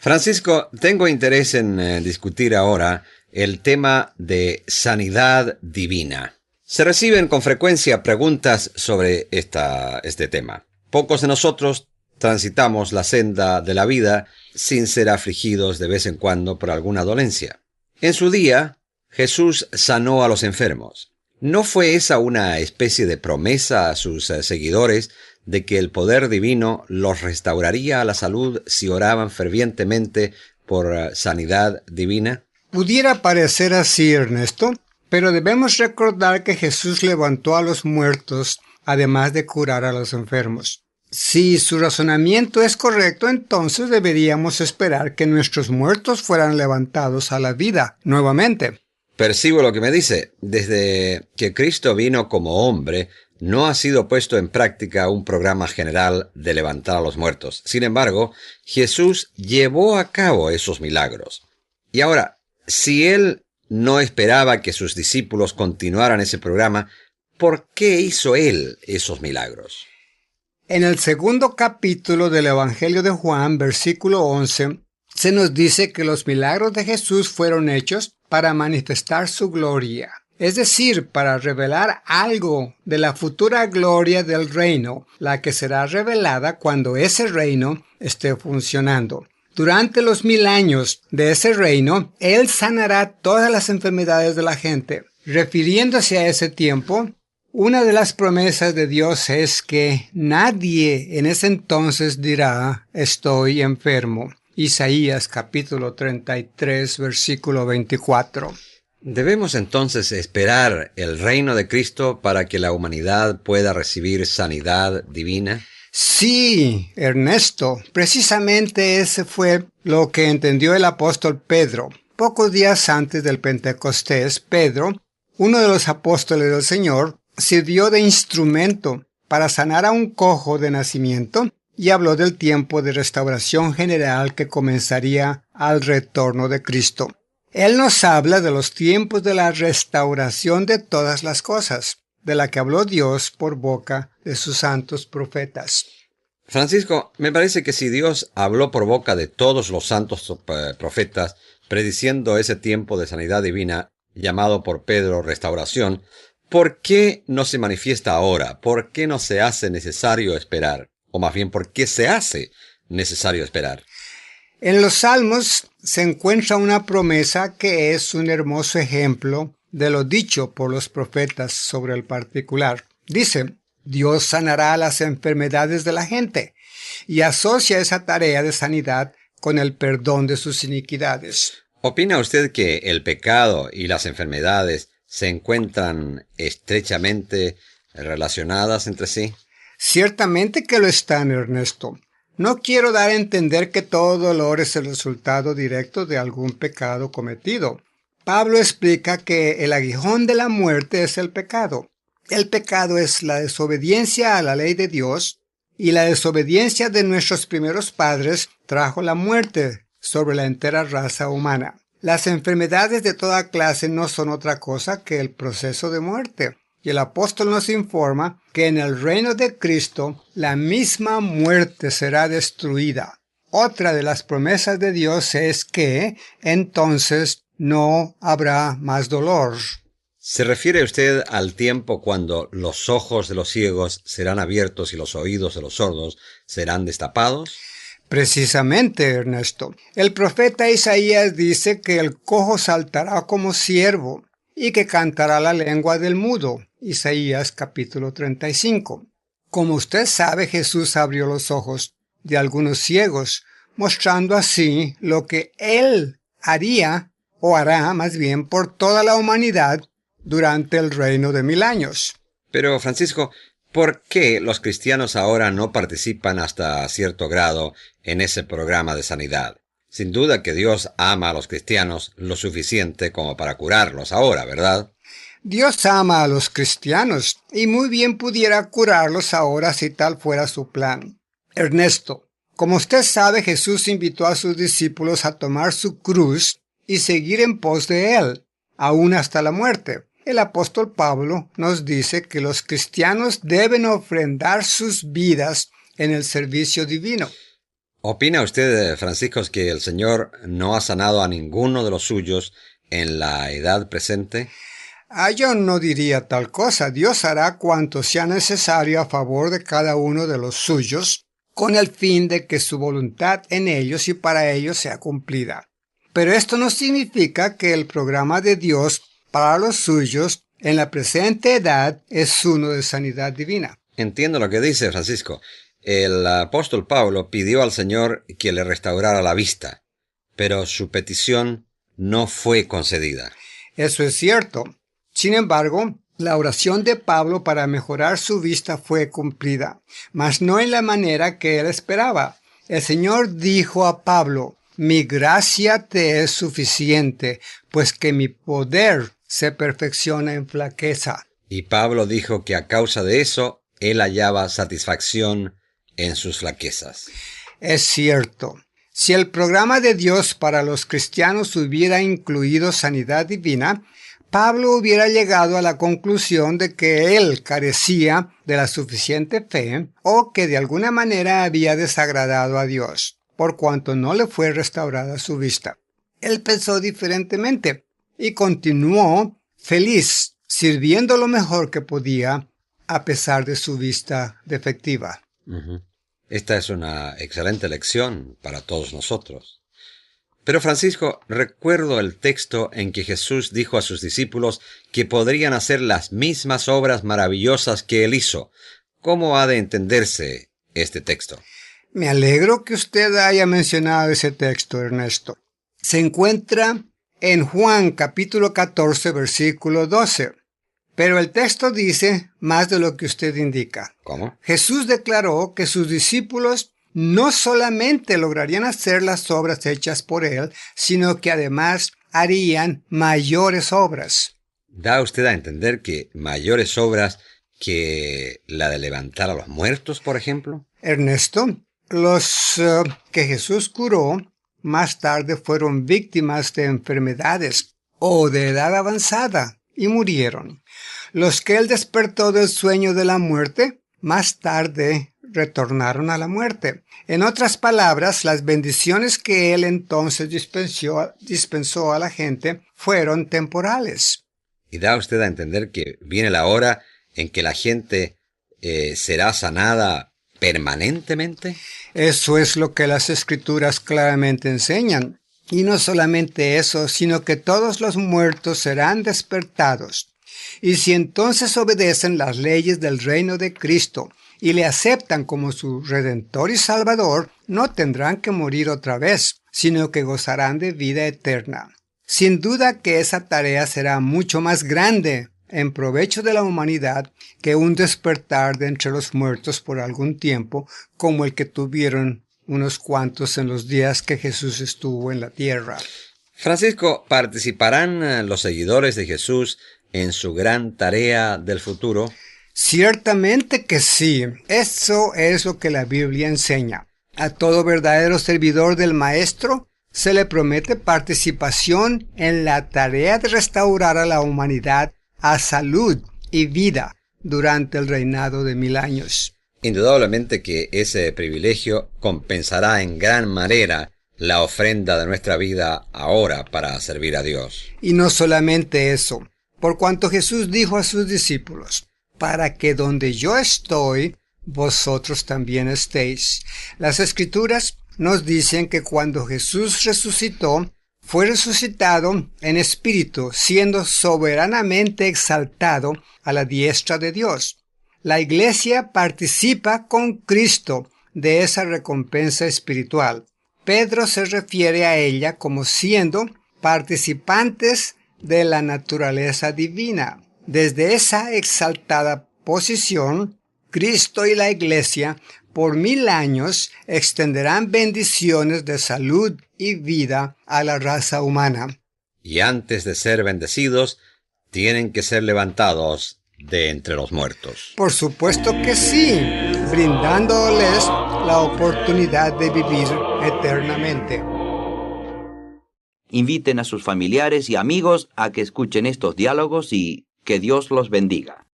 Francisco, tengo interés en discutir ahora el tema de sanidad divina. Se reciben con frecuencia preguntas sobre este tema. Pocos de nosotros transitamos la senda de la vida sin ser afligidos de vez en cuando por alguna dolencia. En su día, Jesús sanó a los enfermos. ¿No fue esa una especie de promesa a sus seguidores de que el poder divino los restauraría a la salud si oraban fervientemente por sanidad divina? Pudiera parecer así, Ernesto, pero debemos recordar que Jesús levantó a los muertos, además de curar a los enfermos. Si su razonamiento es correcto, entonces deberíamos esperar que nuestros muertos fueran levantados a la vida nuevamente. Percibo lo que me dice. Desde que Cristo vino como hombre, no ha sido puesto en práctica un programa general de levantar a los muertos. Sin embargo, Jesús llevó a cabo esos milagros. Y ahora, si él no esperaba que sus discípulos continuaran ese programa, ¿por qué hizo él esos milagros? En el segundo capítulo del Evangelio de Juan, versículo 11, se nos dice que los milagros de Jesús fueron hechos para manifestar su gloria, es decir, para revelar algo de la futura gloria del reino, la que será revelada cuando ese reino esté funcionando. Durante los 1000 años de ese reino, Él sanará todas las enfermedades de la gente. Refiriéndose a ese tiempo, una de las promesas de Dios es que nadie en ese entonces dirá, estoy enfermo. Isaías capítulo 33, versículo 24. ¿Debemos entonces esperar el reino de Cristo para que la humanidad pueda recibir sanidad divina? Sí, Ernesto, precisamente ese fue lo que entendió el apóstol Pedro. Pocos días antes del Pentecostés, Pedro, uno de los apóstoles del Señor, sirvió de instrumento para sanar a un cojo de nacimiento y habló del tiempo de restauración general que comenzaría al retorno de Cristo. Él nos habla de los tiempos de la restauración de todas las cosas, de la que habló Dios por boca de sus santos profetas. Francisco, me parece que si Dios habló por boca de todos los santos profetas, prediciendo ese tiempo de sanidad divina, llamado por Pedro restauración, ¿por qué no se manifiesta ahora? ¿Por qué no se hace necesario esperar? O más bien, ¿por qué se hace necesario esperar? En los Salmos se encuentra una promesa que es un hermoso ejemplo de lo dicho por los profetas sobre el particular. Dice, Dios sanará las enfermedades de la gente y asocia esa tarea de sanidad con el perdón de sus iniquidades. ¿Opina usted que el pecado y las enfermedades se encuentran estrechamente relacionadas entre sí? Ciertamente que lo están, Ernesto. No quiero dar a entender que todo dolor es el resultado directo de algún pecado cometido. Pablo explica que el aguijón de la muerte es el pecado. El pecado es la desobediencia a la ley de Dios, y la desobediencia de nuestros primeros padres trajo la muerte sobre la entera raza humana. Las enfermedades de toda clase no son otra cosa que el proceso de muerte. Y el apóstol nos informa que en el reino de Cristo la misma muerte será destruida. Otra de las promesas de Dios es que entonces no habrá más dolor. ¿Se refiere usted al tiempo cuando los ojos de los ciegos serán abiertos y los oídos de los sordos serán destapados? Precisamente, Ernesto. El profeta Isaías dice que el cojo saltará como ciervo y que cantará la lengua del mudo. Isaías capítulo 35. Como usted sabe, Jesús abrió los ojos de algunos ciegos, mostrando así lo que Él haría, o hará más bien, por toda la humanidad durante el reino de 1000 años. Pero, Francisco, ¿por qué los cristianos ahora no participan hasta cierto grado en ese programa de sanidad? Sin duda que Dios ama a los cristianos lo suficiente como para curarlos ahora, ¿verdad? Dios ama a los cristianos y muy bien pudiera curarlos ahora si tal fuera su plan. Ernesto, como usted sabe, Jesús invitó a sus discípulos a tomar su cruz y seguir en pos de Él, aún hasta la muerte. El apóstol Pablo nos dice que los cristianos deben ofrendar sus vidas en el servicio divino. ¿Opina usted, Francisco, que el Señor no ha sanado a ninguno de los suyos en la edad presente? Yo no diría tal cosa. Dios hará cuanto sea necesario a favor de cada uno de los suyos, con el fin de que su voluntad en ellos y para ellos sea cumplida. Pero esto no significa que el programa de Dios para los suyos en la presente edad es uno de sanidad divina. Entiendo lo que dice Francisco. El apóstol Pablo pidió al Señor que le restaurara la vista, pero su petición no fue concedida. Eso es cierto. Sin embargo, la oración de Pablo para mejorar su vista fue cumplida, mas no en la manera que él esperaba. El Señor dijo a Pablo: mi gracia te es suficiente, pues que mi poder se perfecciona en flaqueza. Y Pablo dijo que a causa de eso, él hallaba satisfacción en sus flaquezas. Es cierto. Si el programa de Dios para los cristianos hubiera incluido sanidad divina, Pablo hubiera llegado a la conclusión de que él carecía de la suficiente fe o que de alguna manera había desagradado a Dios, por cuanto no le fue restaurada su vista. Él pensó diferentemente y continuó feliz, sirviendo lo mejor que podía a pesar de su vista defectiva. Esta es una excelente lección para todos nosotros. Pero Francisco, recuerdo el texto en que Jesús dijo a sus discípulos que podrían hacer las mismas obras maravillosas que él hizo. ¿Cómo ha de entenderse este texto? Me alegro que usted haya mencionado ese texto, Ernesto. Se encuentra en Juan capítulo 14, versículo 12. Pero el texto dice más de lo que usted indica. ¿Cómo? Jesús declaró que sus discípulos no solamente lograrían hacer las obras hechas por él, sino que además harían mayores obras. ¿Da usted a entender que mayores obras que la de levantar a los muertos, por ejemplo? Ernesto, los que Jesús curó más tarde fueron víctimas de enfermedades o de edad avanzada y murieron. Los que él despertó del sueño de la muerte, más tarde retornaron a la muerte. En otras palabras, las bendiciones que él entonces dispensó a la gente fueron temporales. ¿Y da usted a entender que viene la hora en que la gente será sanada permanentemente? Eso es lo que las Escrituras claramente enseñan. Y no solamente eso, sino que todos los muertos serán despertados. Y si entonces obedecen las leyes del reino de Cristo y le aceptan como su Redentor y Salvador, no tendrán que morir otra vez, sino que gozarán de vida eterna. Sin duda que esa tarea será mucho más grande en provecho de la humanidad que un despertar de entre los muertos por algún tiempo, como el que tuvieron unos cuantos en los días que Jesús estuvo en la tierra. Francisco, ¿participarán los seguidores de Jesús en su gran tarea del futuro? Ciertamente que sí. Eso es lo que la Biblia enseña. A todo verdadero servidor del Maestro se le promete participación en la tarea de restaurar a la humanidad a salud y vida durante el reinado de 1000 años. Indudablemente que ese privilegio compensará en gran manera la ofrenda de nuestra vida ahora para servir a Dios. Y no solamente eso, por cuanto Jesús dijo a sus discípulos: para que donde yo estoy, vosotros también estéis. Las Escrituras nos dicen que cuando Jesús resucitó, fue resucitado en espíritu, siendo soberanamente exaltado a la diestra de Dios. La Iglesia participa con Cristo de esa recompensa espiritual. Pedro se refiere a ella como siendo participantes de la naturaleza divina. Desde esa exaltada posición, Cristo y la Iglesia por 1000 años extenderán bendiciones de salud y vida a la raza humana. Y antes de ser bendecidos, tienen que ser levantados de entre los muertos. Por supuesto que sí, brindándoles la oportunidad de vivir eternamente. Inviten a sus familiares y amigos a que escuchen estos diálogos y que Dios los bendiga.